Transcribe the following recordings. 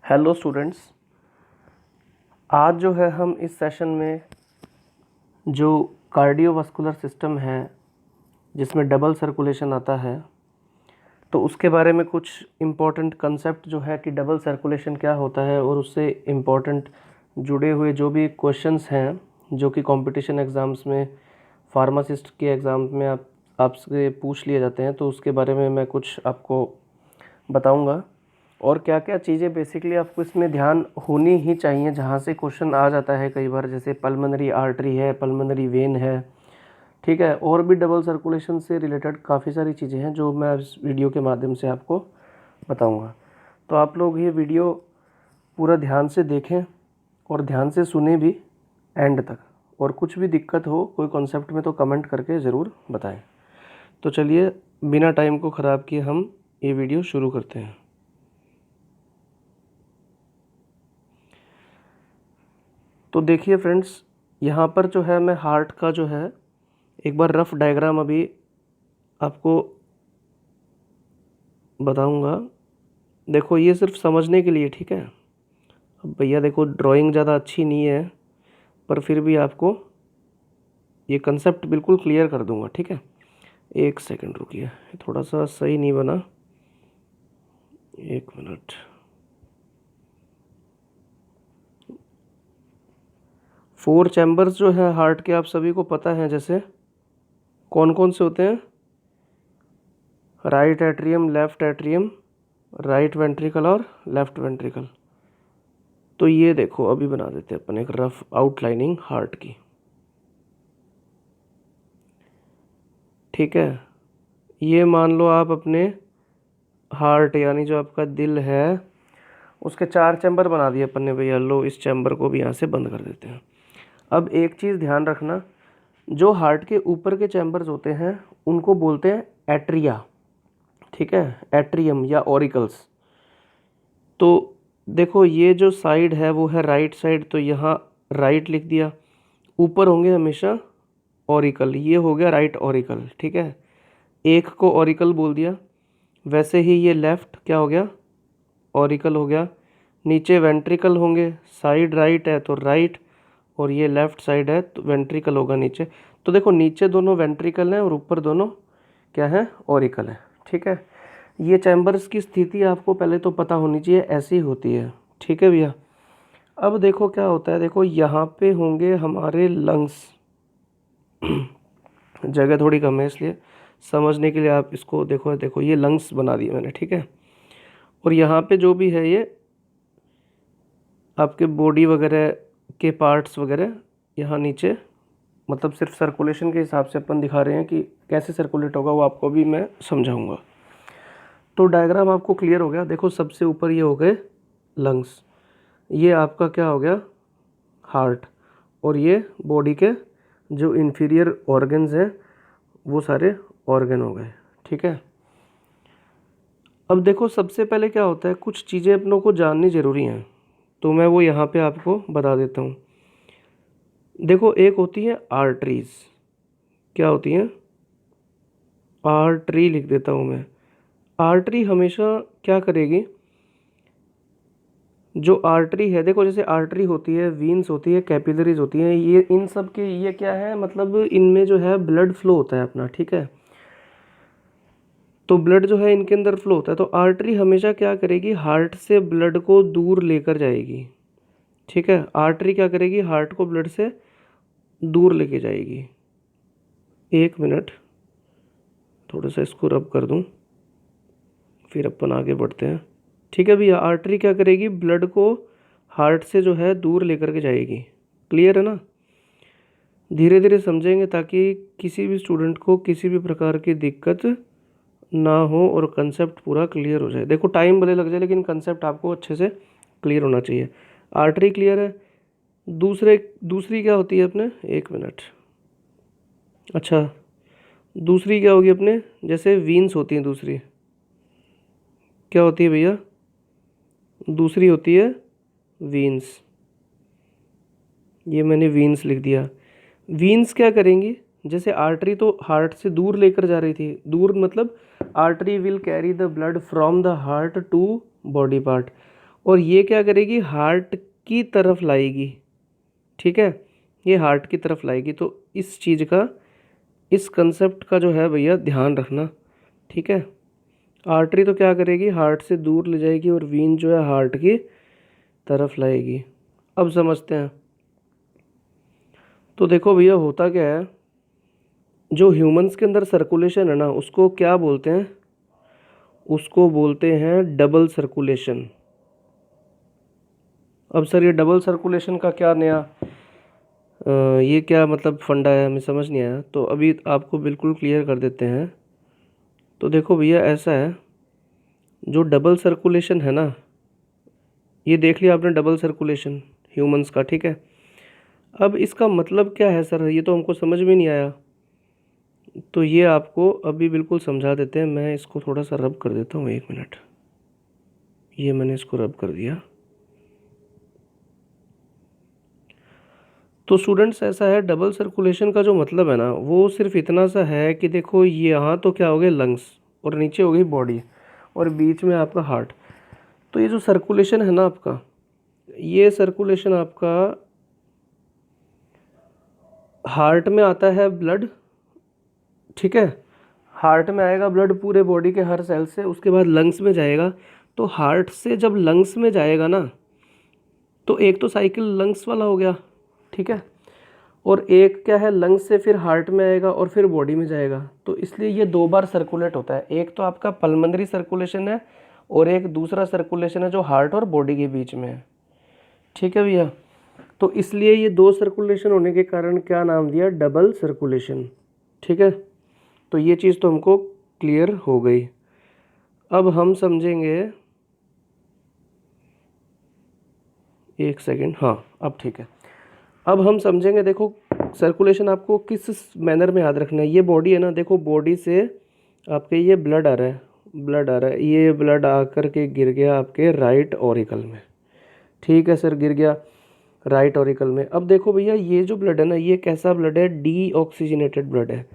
Hello students, आज जो है हम इस सेशन में जो कार्डियोवास्कुलर सिस्टम है जिसमें डबल सर्कुलेशन आता है, तो उसके बारे में कुछ इम्पोर्टेंट कंसेप्ट जो है कि डबल सर्कुलेशन क्या होता है और उससे इम्पोर्टेंट जुड़े हुए जो भी क्वेश्चंस हैं जो कि कंपटीशन एग्ज़ाम्स में, फार्मासिस्ट के एग्ज़ाम में आपसे पूछ लिए जाते हैं, तो उसके बारे में मैं कुछ आपको बताऊंगा। और क्या क्या चीज़ें बेसिकली आपको इसमें ध्यान होनी ही चाहिए, जहाँ से क्वेश्चन आ जाता है कई बार, जैसे पल्मोनरी आर्टरी है, पल्मोनरी वेन है, ठीक है। और भी डबल सर्कुलेशन से रिलेटेड काफ़ी सारी चीज़ें हैं जो मैं इस वीडियो के माध्यम से आपको बताऊंगा। तो आप लोग ये वीडियो पूरा ध्यान से देखें और ध्यान से सुने भी एंड तक, और कुछ भी दिक्कत हो कोई कॉन्सेप्ट में तो कमेंट करके ज़रूर बताएं। तो चलिए बिना टाइम को ख़राब किए हम ये वीडियो शुरू करते हैं। तो देखिए फ्रेंड्स, यहाँ पर जो है मैं हार्ट का जो है एक बार रफ डायग्राम अभी आपको बताऊंगा। देखो ये सिर्फ समझने के लिए, ठीक है। अब भैया देखो ड्राइंग ज़्यादा अच्छी नहीं है, पर फिर भी आपको ये कंसेप्ट बिल्कुल क्लियर कर दूंगा, ठीक है। एक सेकंड रुकिए, थोड़ा सा सही नहीं बना, एक मिनट। 4 चैम्बर्स जो है हार्ट के आप सभी को पता है, जैसे कौन कौन से होते हैं? Right atrium, left atrium, right ventricle और लेफ्ट वेंट्रिकल। तो ये देखो अभी बना देते हैं अपन एक रफ आउटलाइनिंग हार्ट की, ठीक है। ये मान लो आप अपने हार्ट यानी जो आपका दिल है उसके 4 चैम्बर बना दिए अपन ने भैया। लो इस चैम्बर को भी यहाँ से बंद कर देते हैं। अब एक चीज़ ध्यान रखना, जो हार्ट के ऊपर के चैम्बर्स होते हैं उनको बोलते हैं एट्रिया, ठीक है, एट्रियम या ऑरिकल्स। तो देखो ये जो साइड है वो है राइट साइड, तो यहाँ राइट लिख दिया। ऊपर होंगे हमेशा ऑरिकल, ये हो गया राइट ऑरिकल, ठीक है। एक को ऑरिकल बोल दिया। वैसे ही ये लेफ्ट क्या हो गया? ऑरिकल हो गया। नीचे वेंट्रिकल होंगे, साइड राइट है तो राइट, और ये लेफ्ट साइड है तो वेंट्रिकल होगा नीचे। तो देखो नीचे दोनों वेंट्रिकल हैं और ऊपर दोनों क्या है? ऑरिकल है, ठीक है। ये चैम्बर्स की स्थिति आपको पहले तो पता होनी चाहिए, ऐसी होती है, ठीक है भैया। अब देखो क्या होता है, देखो यहाँ पे होंगे हमारे लंग्स। जगह थोड़ी कम है इसलिए समझने के लिए आप इसको देखो, देखो ये लंग्स बना दिए मैंने, ठीक है। और यहाँ पे जो भी है ये आपके बॉडी वगैरह के पार्ट्स वगैरह यहाँ नीचे, मतलब सिर्फ सर्कुलेशन के हिसाब से अपन दिखा रहे हैं कि कैसे सर्कुलेट होगा, वो आपको भी मैं समझाऊंगा। तो डायग्राम आपको क्लियर हो गया। देखो सबसे ऊपर ये हो गए लंग्स, ये आपका क्या हो गया? हार्ट, और ये बॉडी के जो इन्फीरियर ऑर्गन्स हैं वो सारे ऑर्गन हो गए, ठीक है। अब देखो सबसे पहले क्या होता है, कुछ चीज़ें अपनों को जाननी ज़रूरी हैं, तो मैं वो यहाँ पे आपको बता देता हूँ। देखो एक होती है आर्टरीज, क्या होती हैं? आर्टरी लिख देता हूँ मैं। आर्टरी हमेशा क्या करेगी? जो आर्टरी है, देखो जैसे आर्टरी होती है, वीन्स होती है, कैपिलरीज होती हैं, ये इन सब के ये क्या है, मतलब इनमें जो है ब्लड फ्लो होता है अपना, ठीक है। तो ब्लड जो है इनके अंदर फ्लो होता है, तो आर्टरी हमेशा क्या करेगी? हार्ट से ब्लड को दूर लेकर जाएगी, ठीक है। आर्टरी क्या करेगी? हार्ट को ब्लड से दूर लेके जाएगी। एक मिनट, थोड़ा सा इसको रब कर दूं, फिर अपन आगे बढ़ते हैं, ठीक है भैया। आर्टरी क्या करेगी? ब्लड को हार्ट से जो है दूर लेकर के जाएगी। क्लियर है ना? धीरे धीरे समझेंगे ताकि किसी भी स्टूडेंट को किसी भी प्रकार की दिक्कत ना हो और कंसेप्ट पूरा क्लियर हो जाए। देखो टाइम भले लग जाए लेकिन कंसेप्ट आपको अच्छे से क्लियर होना चाहिए। आर्टरी क्लियर है। दूसरी क्या होती है अपने? एक मिनट, अच्छा दूसरी क्या होगी अपने? जैसे वीन्स होती हैं, दूसरी क्या होती है भैया? दूसरी होती है वीन्स। ये मैंने वीन्स लिख दिया। वीन्स क्या करेंगी? जैसे आर्टरी तो हार्ट से दूर लेकर जा रही थी, दूर मतलब artery will carry the blood from the heart to body part, और ये क्या करेगी, हार्ट की तरफ लाएगी, ठीक है, ये हार्ट की तरफ लाएगी। तो इस चीज़ का, इस कंसेप्ट का जो है भैया ध्यान रखना, ठीक है। आर्टरी तो क्या करेगी, हार्ट से दूर ले जाएगी और वीन जो है हार्ट की तरफ लाएगी। अब समझते हैं। तो देखो भैया होता क्या है, जो ह्यूमंस के अंदर सर्कुलेशन है ना, उसको क्या बोलते हैं, उसको बोलते हैं डबल सर्कुलेशन। अब सर ये डबल सर्कुलेशन का क्या नया ये क्या मतलब फंडा है, हमें समझ नहीं आया, तो अभी आपको बिल्कुल क्लियर कर देते हैं। तो देखो भैया ऐसा है, जो डबल सर्कुलेशन है ना, ये देख लिया आपने डबल सर्कुलेशन ह्यूमंस का, ठीक है। अब इसका मतलब क्या है सर, ये तो हमको समझ में नहीं आया। तो ये आपको अभी बिल्कुल समझा देते हैं। मैं इसको थोड़ा सा रब कर देता हूँ, 1 मिनट। ये मैंने इसको रब कर दिया। तो स्टूडेंट्स ऐसा है, डबल सर्कुलेशन का जो मतलब है ना, वो सिर्फ इतना सा है कि देखो ये यहाँ तो क्या हो गए लंग्स, और नीचे हो गई बॉडी, और बीच में आपका हार्ट। तो ये जो सर्कुलेशन है ना आपका, ये सर्कुलेशन आपका हार्ट में आता है ब्लड, ठीक है। हार्ट में आएगा ब्लड पूरे बॉडी के हर सेल से, उसके बाद लंग्स में जाएगा। तो हार्ट से जब लंग्स में जाएगा ना, तो एक तो साइकिल लंग्स वाला हो गया, ठीक है, और एक क्या है, लंग्स से फिर हार्ट में आएगा और फिर बॉडी में जाएगा। तो इसलिए ये 2 बार सर्कुलेट होता है। एक तो आपका पल्मोनरी सर्कुलेशन है, और एक दूसरा सर्कुलेशन है जो हार्ट और बॉडी के बीच में है, ठीक है भैया। तो इसलिए ये 2 सर्कुलेशन होने के कारण क्या नाम दिया, डबल सर्कुलेशन, ठीक है। तो ये चीज़ तो हमको क्लियर हो गई। अब हम समझेंगे, 1 सेकेंड, हाँ अब ठीक है। अब हम समझेंगे, देखो सर्कुलेशन आपको किस मैनर में याद रखना है। ये बॉडी है ना, देखो बॉडी से आपके ये ब्लड आ रहा है, ब्लड आ रहा है, ये ब्लड आकर के गिर गया आपके राइट ऑरिकल में, ठीक है सर, गिर गया राइट ऑरिकल में। अब देखो भैया ये जो ब्लड है ना, ये कैसा ब्लड है, डी ऑक्सीजनेटेड ब्लड है,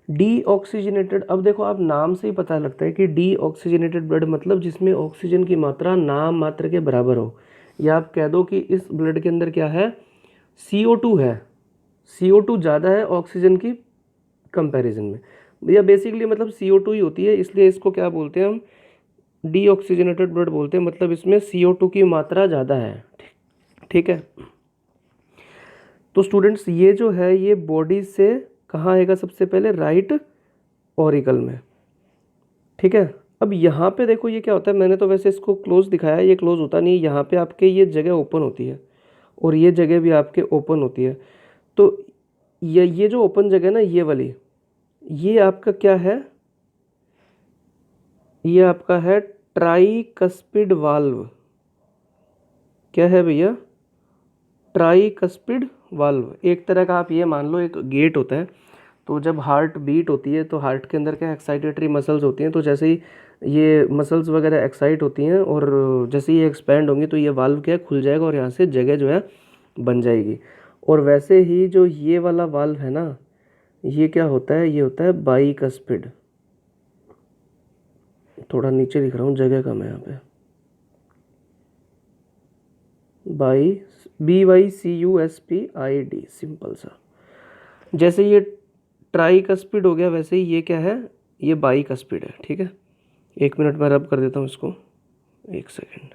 डी ऑक्सीजनेटेड। अब देखो आप नाम से ही पता लगता है कि डी ऑक्सीजनेटेड ब्लड मतलब जिसमें ऑक्सीजन की मात्रा नाम मात्र के बराबर हो, या आप कह दो कि इस ब्लड के अंदर क्या है, CO2 है, CO2 ज़्यादा है ऑक्सीजन की कंपैरिजन में। भैया बेसिकली मतलब CO2 ही होती है, इसलिए इसको क्या बोलते हैं हम, डी ऑक्सीजनेटेड ब्लड बोलते हैं, मतलब इसमें CO2 की मात्रा ज़्यादा है, ठीक है। तो स्टूडेंट्स ये जो है, ये बॉडी से कहाँ आएगा, सबसे पहले राइट ऑरिकल में, ठीक है। अब यहाँ पे देखो ये क्या होता है, मैंने तो वैसे इसको क्लोज दिखाया है, ये क्लोज होता नहीं है, यहाँ पे आपके ये जगह ओपन होती है और ये जगह भी आपके ओपन होती है। तो ये जो ओपन जगह है ना, ये वाली, ये आपका क्या है, ये आपका है ट्राइकस्पिड वाल्व। क्या है भैया, ट्राइकस्पिड वाल्व। एक तरह का आप ये मान लो एक गेट होता है। तो जब हार्ट बीट होती है तो हार्ट के अंदर क्या एक्साइटेटरी मसल्स होती हैं, तो जैसे ही ये मसल्स वगैरह एक्साइट होती हैं और जैसे ही एक्सपैंड होंगी, तो ये वाल्व क्या खुल जाएगा और यहाँ से जगह जो है बन जाएगी। और वैसे ही जो ये वाला वाल्व है ना, ये क्या होता है, ये होता है बाइकस्पिड। थोड़ा नीचे लिख रहा हूँ, जगह कम है यहाँ पे, BYCUSPID, सिंपल सा। जैसे ये ट्राइकस्पिड हो गया, वैसे ही ये क्या है, ये बाइकस्पिड है, ठीक है। 1 मिनट में रब कर देता हूँ इसको, 1 सेकेंड।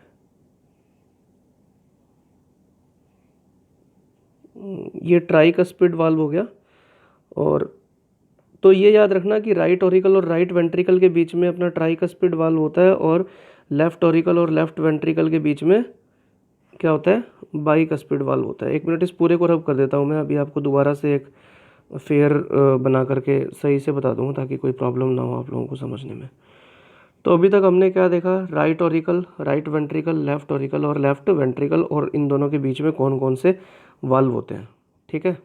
ये ट्राइकस्पिड वाल्व हो गया। और तो ये याद रखना कि राइट ऑरिकल और राइट वेंट्रिकल के बीच में अपना ट्राइकस्पिड वाल्व होता है, और लेफ्ट ऑरिकल और लेफ्ट वेंट्रिकल के बीच में क्या होता है, बाइकस्पिड वाल्व होता है। 1 मिनट, इस पूरे को रब कर देता हूँ मैं, अभी आपको दोबारा से एक फेयर बना करके सही से बता दूँगा, ताकि कोई प्रॉब्लम ना हो आप लोगों को समझने में। तो अभी तक हमने क्या देखा, right auricle, right ventricle, left auricle और लेफ्ट वेंट्रिकल, और इन दोनों के बीच में कौन कौन से वाल्व होते हैं, ठीक है।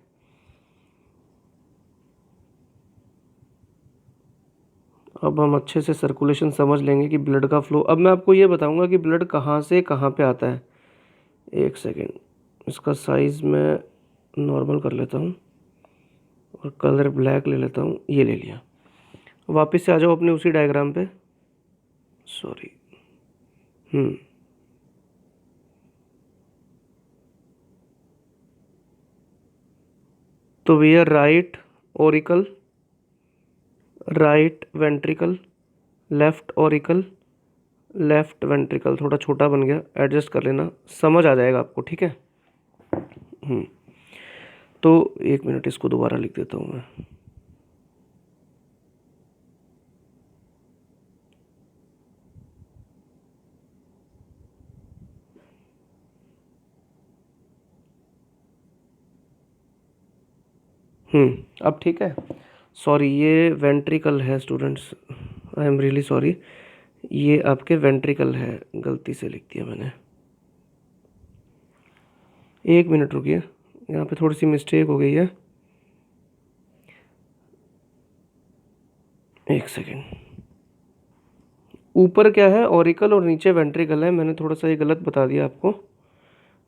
अब हम अच्छे से सर्कुलेशन समझ लेंगे कि ब्लड का फ्लो। अब मैं आपको ये बताऊंगा कि ब्लड कहाँ से कहाँ पे आता है। 1 सेकेंड, इसका साइज़ मैं नॉर्मल कर लेता हूँ और कलर ब्लैक ले लेता हूँ, ये ले लिया। वापस से आ जाओ अपने उसी डायग्राम पे, सॉरी। तो भैया right auricle, right ventricle, left auricle, left ventricle. थोड़ा छोटा बन गया, एडजस्ट कर लेना, समझ आ जाएगा आपको, ठीक है। तो 1 मिनट, इसको दोबारा लिख देता हूँ मैं। अब ठीक है। सॉरी, ये वेंट्रिकल है students, I am really sorry, ये आपके वेंट्रिकल है, गलती से लिख दिया मैंने। 1 मिनट रुकिए, यहाँ पे थोड़ी सी मिस्टेक हो गई है, 1 सेकेंड। ऊपर क्या है, ऑरिकल, और नीचे वेंट्रिकल है। मैंने थोड़ा सा ये गलत बता दिया आपको।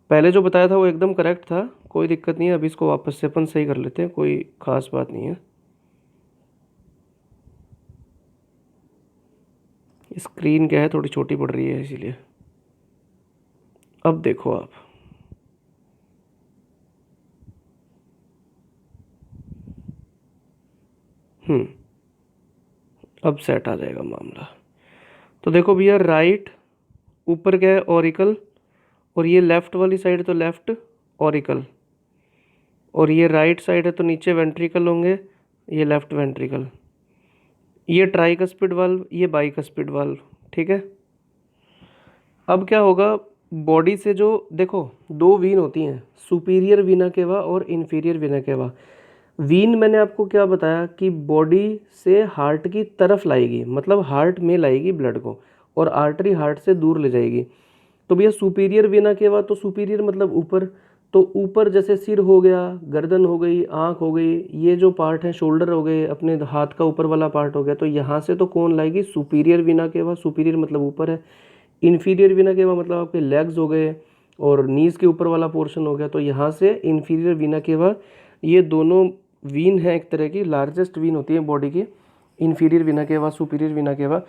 पहले जो बताया था वो एकदम करेक्ट था, कोई दिक्कत नहीं है। अभी इसको वापस से अपन सही कर लेते हैं, कोई ख़ास बात नहीं है। स्क्रीन क्या है, थोड़ी छोटी पड़ रही है इसीलिए। अब देखो आप, अब सेट आ जाएगा मामला। तो देखो भैया, राइट ऊपर क्या है, ऑरिकल, और ये लेफ़्ट वाली साइड तो लेफ़्ट ऑरिकल, और ये राइट साइड है तो नीचे वेंट्रिकल होंगे, ये लेफ़्ट वेंट्रिकल। ये ट्राइकस्पिड वाल्व, ये बाइकस्पिड वाल्व, ठीक है। अब क्या होगा, बॉडी से जो देखो दो वीन होती हैं, सुपीरियर वीना केवा और इन्फीरियर वीना केवा। वीन मैंने आपको क्या बताया कि बॉडी से हार्ट की तरफ लाएगी, मतलब हार्ट में लाएगी ब्लड को, और आर्टरी हार्ट से दूर ले जाएगी। तो भैया सुपीरियर वीना केवा, तो सुपीरियर मतलब ऊपर, तो ऊपर जैसे सिर हो गया, गर्दन हो गई, आँख हो गई, ये जो पार्ट है, शोल्डर हो गए, अपने हाथ का ऊपर वाला पार्ट हो गया, तो यहाँ से तो कौन लाएगी, सुपीरियर वीना केवा। सुपीरियर मतलब ऊपर है। इन्फीरियर वीना केवा मतलब आपके लेग्स हो गए और नीज़ के ऊपर वाला पोर्शन हो गया, तो यहाँ से इन्फीरियर वीना केवा। ये दोनों वीन है, एक तरह की लार्जेस्ट वीन होती है बॉडी की, इन्फीरियर वीना केवा, सुपीरियर वीना केवा।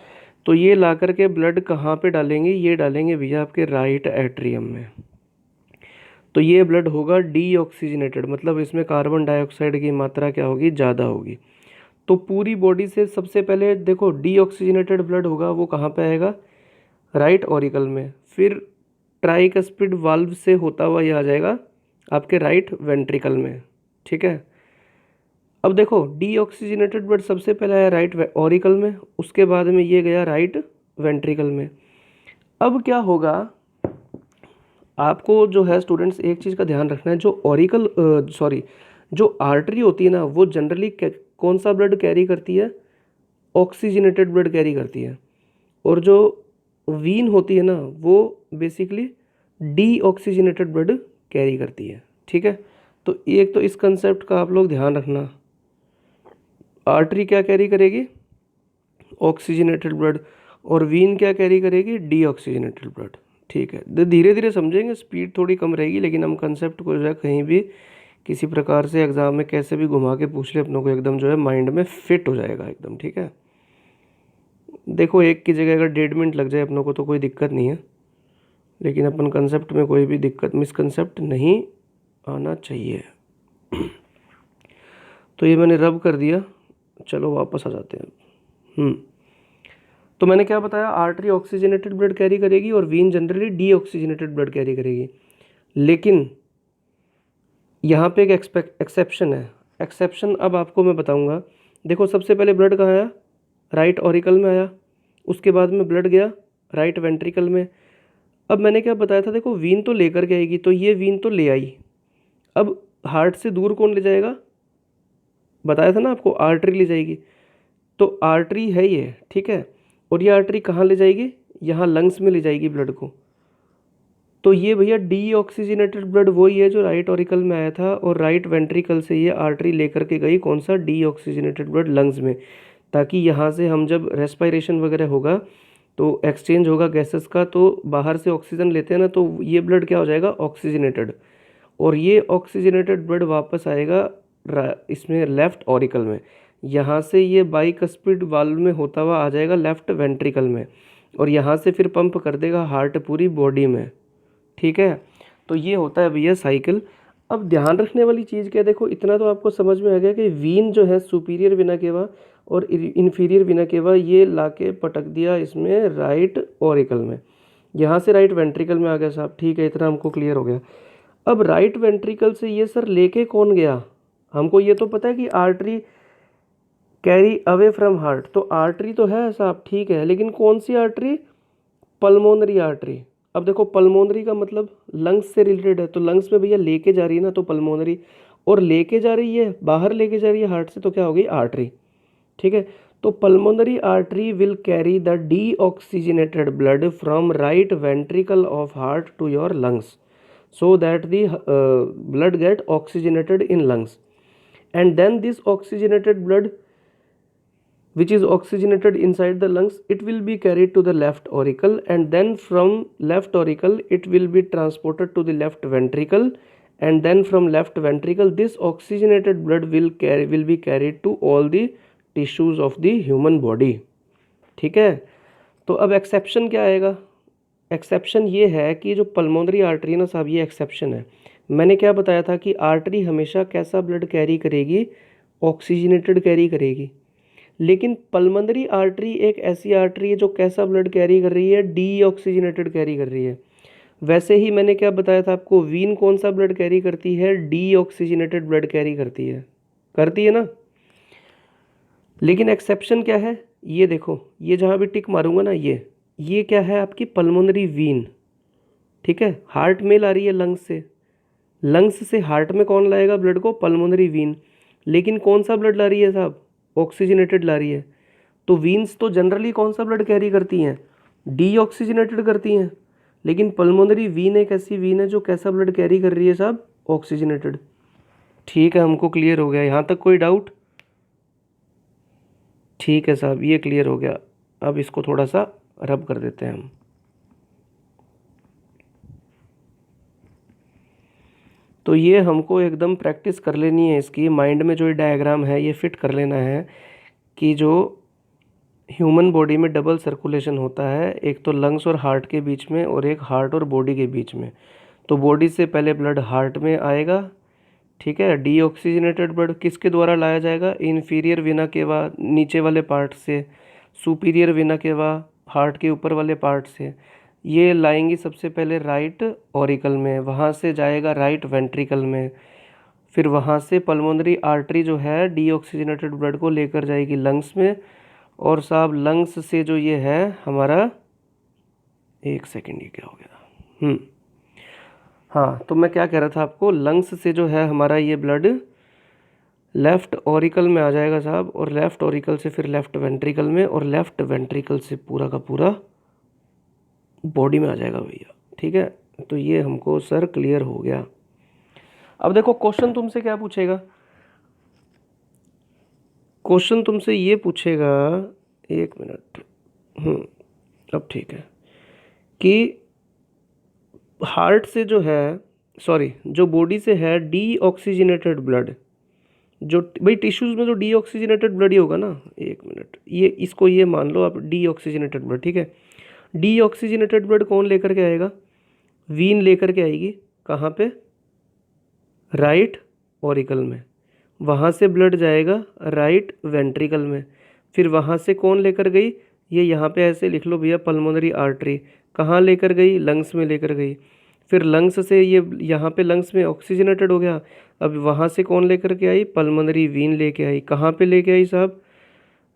तो ये ला करके ब्लड कहाँ पे डालेंगे, ये डालेंगे भैया आपके राइट एट्रियम में। तो ये ब्लड होगा डीऑक्सीजनेटेड, मतलब इसमें कार्बन डाइऑक्साइड की मात्रा क्या होगी, ज़्यादा होगी। तो पूरी बॉडी से सबसे पहले देखो डीऑक्सीजनेटेड ब्लड होगा, वो कहाँ पे आएगा, राइट ऑरिकल में। फिर ट्राइकस्पिड वाल्व से होता हुआ ये आ जाएगा आपके राइट वेंट्रिकल में, ठीक है। अब देखो डीऑक्सीजनेटेड ब्लड सबसे पहले आया राइट ऑरिकल में, उसके बाद में ये गया राइट वेंट्रिकल में। अब क्या होगा, आपको जो है स्टूडेंट्स एक चीज़ का ध्यान रखना है, जो ऑरिकल जो आर्टरी होती है ना, वो जनरली कौन सा ब्लड कैरी करती है, ऑक्सीजनेटेड ब्लड कैरी करती है। और जो वीन होती है ना, वो बेसिकली डीऑक्सीजनेटेड ब्लड कैरी करती है, ठीक है। तो एक तो इस कंसेप्ट का आप लोग ध्यान रखना, आर्टरी क्या कैरी करेगी, ऑक्सीजनेटेड ब्लड, और वीन क्या कैरी करेगी, डीऑक्सीजनेटेड ब्लड, ठीक है। धीरे धीरे समझेंगे, स्पीड थोड़ी कम रहेगी, लेकिन हम कंसेप्ट को जो है कहीं भी किसी प्रकार से एग्ज़ाम में कैसे भी घुमा के पूछ ले, अपनों को एकदम जो है माइंड में फिट हो जाएगा एकदम, ठीक है। देखो एक की जगह अगर 1.5 मिनट लग जाए अपनों को तो कोई दिक्कत नहीं है, लेकिन अपन कंसेप्ट में कोई भी दिक्कत, मिसकंसेप्ट नहीं आना चाहिए। तो ये मैंने रब कर दिया, चलो वापस आ जाते हैं। तो मैंने क्या बताया, आर्टरी ऑक्सीजनेटेड ब्लड कैरी करेगी और vein generally deoxygenated blood carry करेगी। लेकिन यहाँ पे एक एक्सेप्शन है। एक्सेप्शन अब आपको मैं बताऊँगा। देखो सबसे पहले ब्लड कहाँ आया, राइट ऑरिकल में आया, उसके बाद में ब्लड गया राइट वेंट्रिकल में। अब मैंने क्या बताया था, देखो वीन तो लेकर के आएगी, तो ये वीन तो ले आई। अब हार्ट से दूर कौन ले जाएगा, बताया था ना आपको, आर्टरी ले जाएगी। तो आर्टरी है ये, ठीक है। और ये आर्टरी कहाँ ले जाएगी, यहाँ लंग्स में ले जाएगी ब्लड को। तो ये भैया डीऑक्सीजनेटेड ब्लड वही है जो राइट ऑरिकल में आया था, और राइट वेंट्रिकल से ये आर्टरी लेकर के गई कौन सा, डीऑक्सीजनेटेड ब्लड लंग्स में, ताकि यहाँ से हम जब रेस्पिरेशन वगैरह होगा तो एक्सचेंज होगा गैसेस का, तो बाहर से ऑक्सीजन लेते हैं ना, तो ये ब्लड क्या हो जाएगा, ऑक्सीजनेटेड। और ये ऑक्सीजनेटेड ब्लड वापस आएगा इसमें लेफ़्ट ऑरिकल में। यहाँ से ये बाइकस्पिड वाल्व में होता हुआ आ जाएगा लेफ़्ट वेंट्रिकल में, और यहाँ से फिर पंप कर देगा हार्ट पूरी बॉडी में, ठीक है। तो ये होता है भैया साइकिल। अब ध्यान रखने वाली चीज़ क्या है, देखो इतना तो आपको समझ में आ गया कि वीन जो है सुपीरियर वेना केवा और इन्फीरियर वेना केवा ये लाके पटक दिया इसमें राइट ऑरिकल में, यहाँ से राइट वेंट्रिकल में आ गया साहब। ठीक है, इतना हमको क्लियर हो गया। अब राइट वेंट्रिकल से ये सर लेके कौन गया, हमको ये तो पता है कि artery carry away from heart, तो आर्टरी तो है साहब, ठीक है, लेकिन कौन सी आर्टरी, पल्मोनरी आर्टरी। अब देखो पल्मोनरी का मतलब लंग्स से रिलेटेड है, तो लंग्स में भैया लेके जा रही है ना, तो पल्मोनरी, और लेके जा रही है बाहर लेके जा रही है हार्ट से, तो क्या हो गई आर्टरी। ठीक है, तो pulmonary artery will carry the deoxygenated blood from right ventricle of heart to your lungs so that the blood get oxygenated in lungs, and then this oxygenated blood which is oxygenated inside the lungs, it will be carried to the left auricle, and then from left auricle it will be transported to the left ventricle, and then from left ventricle this oxygenated blood will be carried to all the tissues of the human body। ठीक है, तो अब exception क्या आएगा, exception ये है कि जो पल्मोनरी आर्टरी ना साहब, ये एक्सेप्शन है। मैंने क्या बताया था कि आर्टरी हमेशा कैसा ब्लड कैरी करेगी, ऑक्सीजनेटेड कैरी करेगी, लेकिन पल्मोनरी आर्टरी एक ऐसी आर्टरी है जो कैसा ब्लड कैरी कर रही है, डीऑक्सीजनेटेड कैरी कर रही है। वैसे ही मैंने क्या बताया था आपको, वीन कौन सा ब्लड कैरी करती है, डीऑक्सीजनेटेड ब्लड कैरी करती है ना। लेकिन एक्सेप्शन क्या है, ये देखो, ये जहाँ भी टिक मारूंगा ना, ये क्या है आपकी पल्मोनरी वीन। ठीक है, हार्ट में ला रही है लंग्स से हार्ट में कौन लाएगा ब्लड को, पल्मोनरी वीन, लेकिन कौन सा ब्लड ला रही है साहब, ऑक्सीजनेटेड ला रही है। तो वीन्स तो जनरली कौन सा ब्लड कैरी करती हैं, डीऑक्सीजनेटेड करती हैं, लेकिन पल्मोनरी वीन एक ऐसी वीन है जो कैसा ब्लड कैरी कर रही है साहब, ऑक्सीजनेटेड। ठीक है, हमको क्लियर हो गया, यहाँ तक कोई डाउट। ठीक है साहब, ये क्लियर हो गया। अब इसको थोड़ा सा रब कर देते हैं हम। तो ये हमको एकदम प्रैक्टिस कर लेनी है इसकी, माइंड में जो ये डायग्राम है ये फिट कर लेना है कि जो ह्यूमन बॉडी में डबल सर्कुलेशन होता है, एक तो लंग्स और हार्ट के बीच में और एक हार्ट और बॉडी के बीच में। तो बॉडी से पहले ब्लड हार्ट में आएगा, ठीक है, डीऑक्सीजनेटेड ब्लड किसके द्वारा लाया जाएगा, इन्फीरियर वेना केवा नीचे वाले पार्ट से, सुपीरियर वेना केवा हार्ट के ऊपर वाले पार्ट से। ये लाएंगी सबसे पहले राइट ऑरिकल में, वहाँ से जाएगा राइट वेंट्रिकल में, फिर वहाँ से पल्मोनरी आर्टरी जो है डीऑक्सीजनेटेड ब्लड को लेकर जाएगी लंग्स में, और साहब लंग्स से जो ये है हमारा, एक सेकेंड, ये क्या हो गया, हाँ, तो मैं क्या कह रहा था आपको, लंग्स से जो है हमारा ये ब्लड लेफ़्ट ऑरिकल में आ जाएगा साहब, और लेफ़्ट ऑरिकल से फिर लेफ़्ट वेंट्रिकल में, और लेफ़्ट वेंट्रिकल से पूरा का पूरा बॉडी में आ जाएगा भैया। ठीक है, तो ये हमको सर क्लियर हो गया। अब देखो क्वेश्चन तुमसे क्या पूछेगा, क्वेश्चन तुमसे ये पूछेगा, एक मिनट, अब ठीक है, कि हार्ट से जो है, सॉरी, जो बॉडी से है डीऑक्सीजनेटेड ब्लड, जो भाई टिश्यूज़ में जो डीऑक्सीजनेटेड ब्लड ही होगा ना, एक मिनट, ये इसको ये मान लो आप डीऑक्सीजनेटेड ब्लड। ठीक है, डीऑक्सीजनेटेड ब्लड कौन लेकर के आएगा, वीन लेकर के आएगी, कहाँ पे, राइट ऑरिकल में, वहाँ से ब्लड जाएगा राइट वेंट्रिकल में, फिर वहाँ से कौन लेकर गई, ये यहाँ पे ऐसे लिख लो भैया, पल्मोनरी आर्टरी कहाँ लेकर गई, लंग्स में लेकर गई, फिर लंग्स से ये यहाँ पे लंग्स में ऑक्सीजनेटेड हो गया, अब वहाँ से कौन लेकर के आई, पल्मोनरी वीन लेके आई, कहाँ पे लेके आई साहब,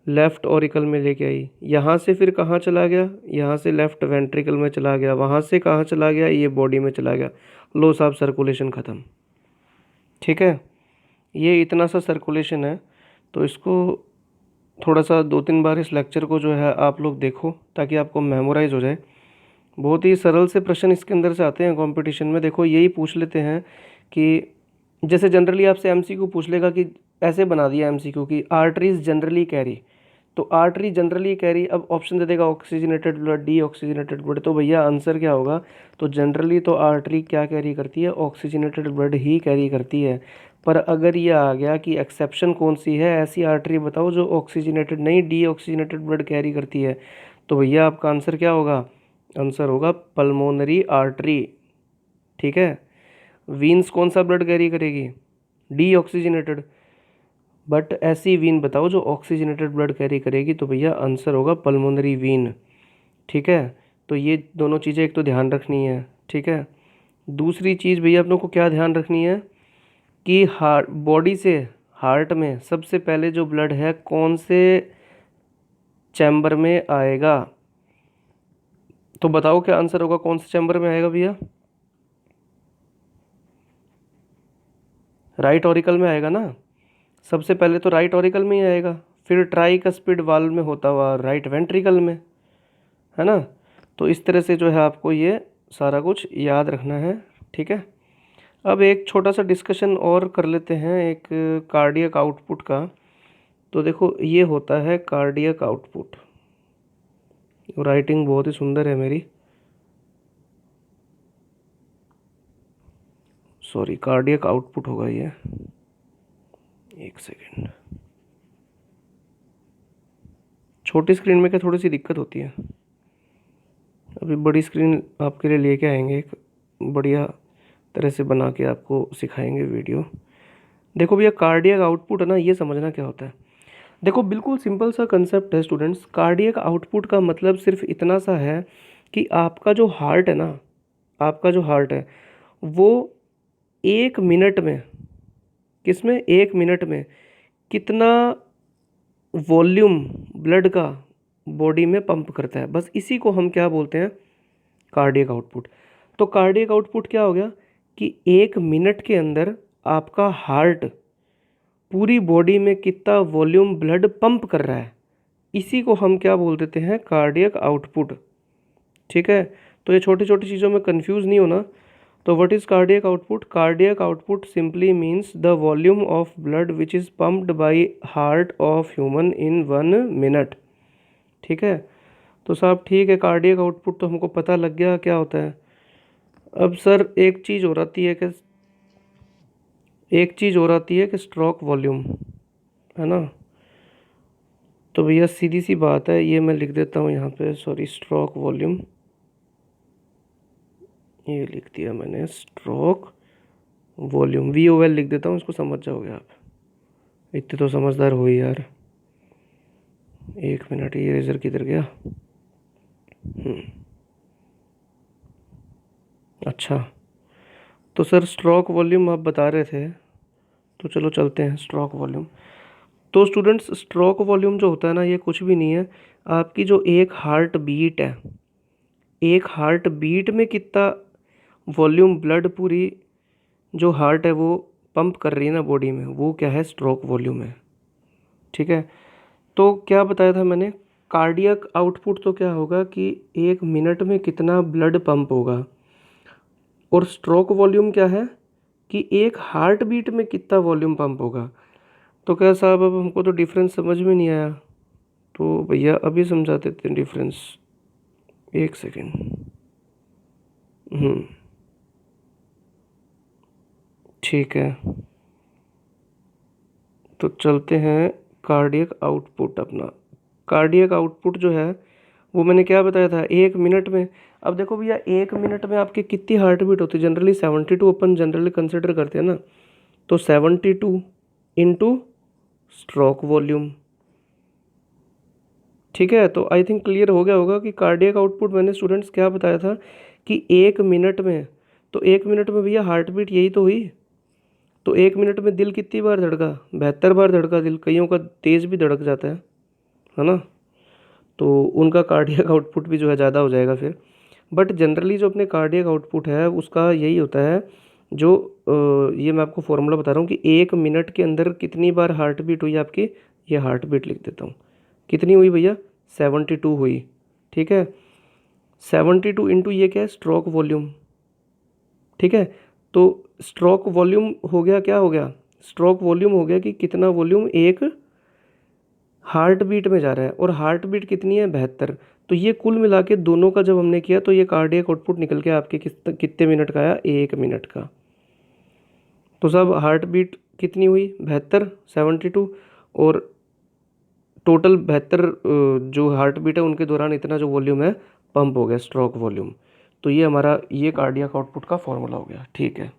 लेफ़्ट ऑरिकल में लेके आई, यहाँ से फिर कहाँ चला गया, यहाँ से लेफ़्ट वेंट्रिकल में चला गया, वहाँ से कहाँ चला गया, ये बॉडी में चला गया, लो साहब सर्कुलेशन ख़त्म। ठीक है, ये इतना सा सर्कुलेशन है, तो इसको थोड़ा सा 2-3 बार इस लेक्चर को जो है आप लोग देखो ताकि आपको मेमोराइज़ हो जाए। बहुत ही सरल से प्रश्न इसके अंदर से आते हैं कंपटीशन में। देखो यही पूछ लेते हैं कि जैसे जनरली आपसे एमसीक्यू पूछ लेगा कि ऐसे बना दिया एमसीक्यू कि आर्टरीज जनरली कैरी, तो आर्टरी जनरली कैरी, अब ऑप्शन दे देगा ऑक्सीजनेटेड ब्लड, डीऑक्सीजनेटेड ब्लड, तो भैया आंसर क्या होगा, तो जनरली तो आर्टरी क्या कैरी करती है, ऑक्सीजनेटेड ब्लड ही कैरी करती है। पर अगर ये आ गया कि एक्सेप्शन कौन सी है, ऐसी आर्टरी बताओ जो ऑक्सीजनेटेड नहीं डीऑक्सीजनेटेड ब्लड कैरी करती है, तो भैया आपका आंसर क्या होगा, आंसर होगा पल्मोनरी आर्टरी। ठीक है, वीन्स कौन सा ब्लड कैरी करेगी? डीऑक्सीजनेटेड। बट ऐसी वीन बताओ जो ऑक्सीजनेटेड ब्लड कैरी करेगी, तो भैया आंसर होगा पल्मोनरी वीन। ठीक है, तो ये दोनों चीज़ें एक तो ध्यान रखनी है। ठीक है, दूसरी चीज़ भैया अपनों को क्या ध्यान रखनी है कि हार्ट, बॉडी से हार्ट में सबसे पहले जो ब्लड है कौन से चैम्बर में आएगा? तो बताओ क्या आंसर होगा, कौन से चैम्बर में आएगा भैया? राइट ऑरिकल में आएगा ना। सबसे पहले तो राइट ऑरिकल में ही आएगा, फिर ट्राइकस्पिड वाल्व में होता हुआ राइट वेंट्रिकल में, है ना। तो इस तरह से जो है आपको ये सारा कुछ याद रखना है। ठीक है, अब एक छोटा सा डिस्कशन और कर लेते हैं एक कार्डियक आउटपुट का। तो देखो ये होता है कार्डियक आउटपुट। राइटिंग बहुत ही सुंदर है मेरी, सॉरी, कार्डियक आउटपुट होगा ये। एक सेकेंड, छोटी स्क्रीन में क्या थोड़ी सी दिक्कत होती है। अभी बड़ी स्क्रीन आपके लिए लेके आएंगे, एक बढ़िया तरह से बना के आपको सिखाएंगे वीडियो। देखो भैया कार्डियक आउटपुट है ना, ये समझना क्या होता है। देखो बिल्कुल सिंपल सा कंसेप्ट है स्टूडेंट्स। कार्डियक आउटपुट का मतलब सिर्फ इतना सा है कि आपका जो हार्ट है ना, आपका जो हार्ट है वो 1 मिनट में, किसमें, 1 मिनट में कितना वॉल्यूम ब्लड का बॉडी में पंप करता है, बस इसी को हम क्या बोलते हैं, कार्डियक आउटपुट। तो कार्डियक आउटपुट क्या हो गया कि 1 मिनट के अंदर आपका हार्ट पूरी बॉडी में कितना वॉल्यूम ब्लड पंप कर रहा है, इसी को हम क्या बोल देते हैं, कार्डियक आउटपुट। ठीक है, तो ये छोटी छोटी चीज़ों में कंफ्यूज नहीं होना। तो what is cardiac output? Cardiac output simply means the volume of blood which is pumped by heart of human in 1 minute. ठीक है, तो साहब ठीक है, कार्डियक आउटपुट तो हमको पता लग गया क्या होता है। अब सर एक चीज़ और आती है कि स्ट्रोक वॉल्यूम, है ना। तो भैया सीधी सी बात है, ये मैं लिख देता हूँ यहाँ पे, सॉरी, स्ट्रोक वॉल्यूम, ये लिख दिया मैंने, स्ट्रोक वॉल्यूम, VOL लिख देता हूँ, इसको समझ जाओगे आप। इतने तो समझदार हो ही यार। 1 मिनट, ये इरेजर किधर गया? अच्छा, तो सर स्ट्रोक वॉल्यूम आप बता रहे थे, तो चलो चलते हैं स्ट्रोक वॉल्यूम। तो स्टूडेंट्स स्ट्रोक वॉल्यूम जो होता है ना, ये कुछ भी नहीं है, आपकी जो एक हार्ट बीट है, एक हार्ट बीट में कितना वॉल्यूम ब्लड पूरी जो हार्ट है वो पंप कर रही है ना बॉडी में, वो क्या है, स्ट्रोक वॉल्यूम है। ठीक है, तो क्या बताया था मैंने, कार्डियक आउटपुट तो क्या होगा कि 1 मिनट में कितना ब्लड पंप होगा, और स्ट्रोक वॉल्यूम क्या है कि एक हार्ट बीट में कितना वॉल्यूम पंप होगा। तो क्या साहब अब हमको तो डिफरेंस समझ में नहीं आया, तो भैया अभी समझा देते हैं डिफरेंस। एक सेकेंड। ठीक है, तो चलते हैं कार्डियक आउटपुट अपना। कार्डियक आउटपुट जो है वो मैंने क्या बताया था, 1 मिनट में। अब देखो भैया 1 मिनट में आपकी कितनी हार्ट बीट होती है, जनरली 72 अपन जनरली कंसिडर करते हैं ना, तो 72 इंटू स्ट्रोक वॉल्यूम। ठीक है, तो आई थिंक क्लियर हो गया होगा कि कार्डियक आउटपुट मैंने स्टूडेंट्स क्या बताया था कि 1 मिनट में, तो 1 मिनट में भैया हार्ट बीट यही तो हुई। तो 1 मिनट में दिल कितनी बार धड़का, 72 बार धड़का दिल, कईयों का तेज़ भी धड़क जाता है ना। तो उनका कार्डियक आउटपुट भी जो है ज़्यादा हो जाएगा फिर। बट जनरली जो अपने कार्डियक आउटपुट है उसका यही होता है, जो ये मैं आपको फॉर्मूला बता रहा हूँ कि 1 मिनट के अंदर कितनी बार हार्ट बीट हुई आपकी, ये हार्ट बीट लिख देता हूँ, कितनी हुई भैया, 72 हुई। ठीक है, 72 इंटू ये क्या है, स्ट्रोक वॉल्यूम। ठीक है, तो स्ट्रोक वॉल्यूम हो गया, क्या हो गया, स्ट्रोक वॉल्यूम हो गया कि कितना वॉल्यूम एक हार्ट बीट में जा रहा है, और हार्ट बीट कितनी है, 72। तो ये कुल मिला के दोनों का जब हमने किया तो ये कार्डियक आउटपुट निकल के आपके कितने मिनट का आया, 1 मिनट का। तो सब हार्ट बीट कितनी हुई, 72, 72, और टोटल 72 जो हार्ट बीट है उनके दौरान इतना जो वॉल्यूम है पंप हो गया, स्ट्रोक वॉल्यूम। तो ये हमारा ये कार्डियक आउटपुट का फॉर्मूला हो गया। ठीक है।